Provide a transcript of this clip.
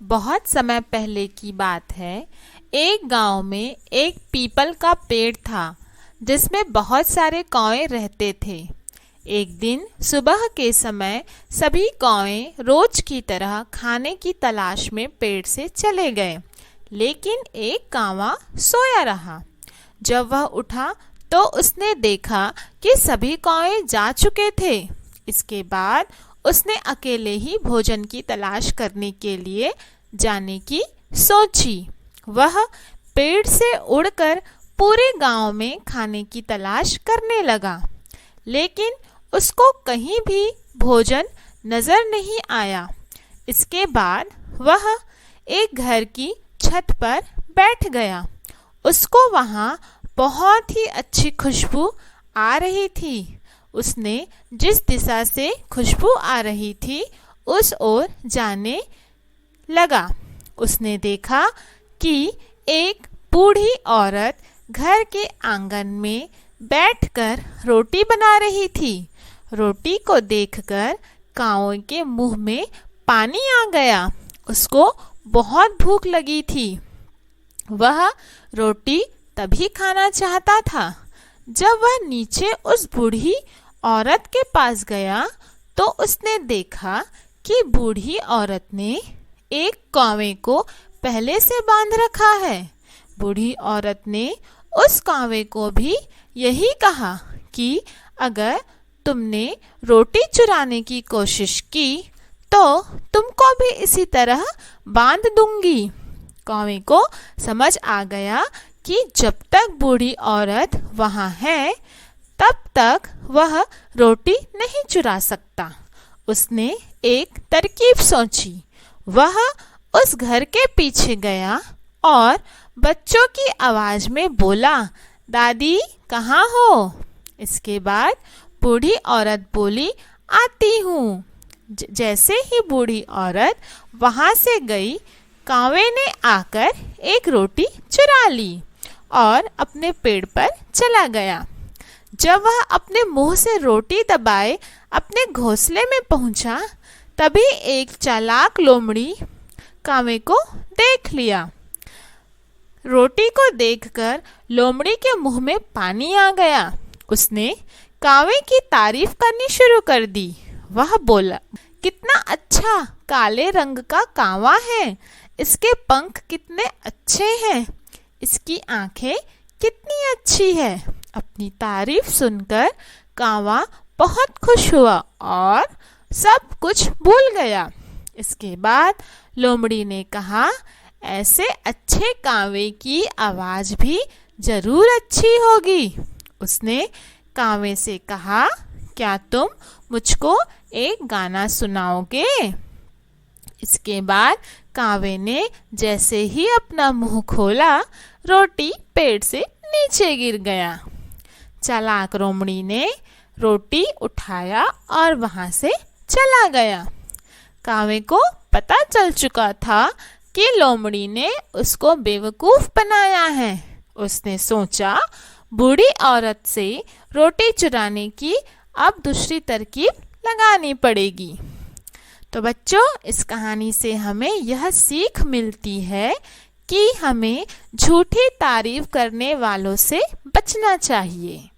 बहुत समय पहले की बात है। एक गांव में एक पीपल का पेड़ था जिसमें बहुत सारे कौवे रहते थे। एक दिन सुबह के समय सभी कौवे रोज की तरह खाने की तलाश में पेड़ से चले गए, लेकिन एक कौवा सोया रहा। जब वह उठा तो उसने देखा कि सभी कौवे जा चुके थे। इसके बाद उसने अकेले ही भोजन की तलाश करने के लिए जाने की सोची। वह पेड़ से उड़कर पूरे गांव में खाने की तलाश करने लगा, लेकिन उसको कहीं भी भोजन नजर नहीं आया। इसके बाद वह एक घर की छत पर बैठ गया। उसको वहां बहुत ही अच्छी खुशबू आ रही थी। उसने जिस दिशा से खुशबू आ रही थी उस ओर जाने लगा। उसने देखा कि एक बूढ़ी औरत घर के आंगन में बैठकर रोटी बना रही थी। रोटी को देखकर काऊ के मुंह में पानी आ गया। उसको बहुत भूख लगी थी। वह रोटी तभी खाना चाहता था। जब वह नीचे उस बूढ़ी औरत के पास गया तो उसने देखा कि बूढ़ी औरत ने एक कौवे को पहले से बांध रखा है। बूढ़ी औरत ने उस कौवे को भी यही कहा कि अगर तुमने रोटी चुराने की कोशिश की तो तुमको भी इसी तरह बांध दूंगी। कौवे को समझ आ गया कि जब तक बूढ़ी औरत वहां है तब तक वह रोटी नहीं चुरा सकता। उसने एक तरकीब सोची। वह उस घर के पीछे गया और बच्चों की आवाज में बोला, दादी कहाँ हो? इसके बाद बूढ़ी औरत बोली, आती हूँ। जैसे ही बूढ़ी औरत वहां से गई, कौवे ने आकर एक रोटी चुरा ली और अपने पेड़ पर चला गया। जब वह अपने मुंह से रोटी दबाए अपने घोंसले में पहुंचा, तभी एक चालाक लोमड़ी कौवे को देख लिया। रोटी को देखकर लोमड़ी के मुंह में पानी आ गया। उसने कौवे की तारीफ करनी शुरू कर दी। वह बोला, कितना अच्छा काले रंग का कौवा है। इसके पंख कितने अच्छे हैं। इसकी आंखें कितनी अच्छी है। अपनी तारीफ सुनकर कौवा बहुत खुश हुआ और सब कुछ भूल गया। इसके बाद लोमड़ी ने कहा, ऐसे अच्छे कौवे की आवाज भी जरूर अच्छी होगी। उसने कौवे से कहा, क्या तुम मुझको एक गाना सुनाओगे? इसके बाद कौवे ने जैसे ही अपना मुंह खोला, रोटी पेड़ से नीचे गिर गया। चालाक लोमड़ी ने रोटी उठाया और वहां से चला गया। कौवे को पता चल चुका था कि लोमड़ी ने उसको बेवकूफ बनाया है। उसने सोचा, बूढ़ी औरत से रोटी चुराने की अब दूसरी तरकीब लगानी पड़ेगी। तो बच्चों, इस कहानी से हमें यह सीख मिलती है कि हमें झूठी तारीफ करने वालों से बचना चाहिए।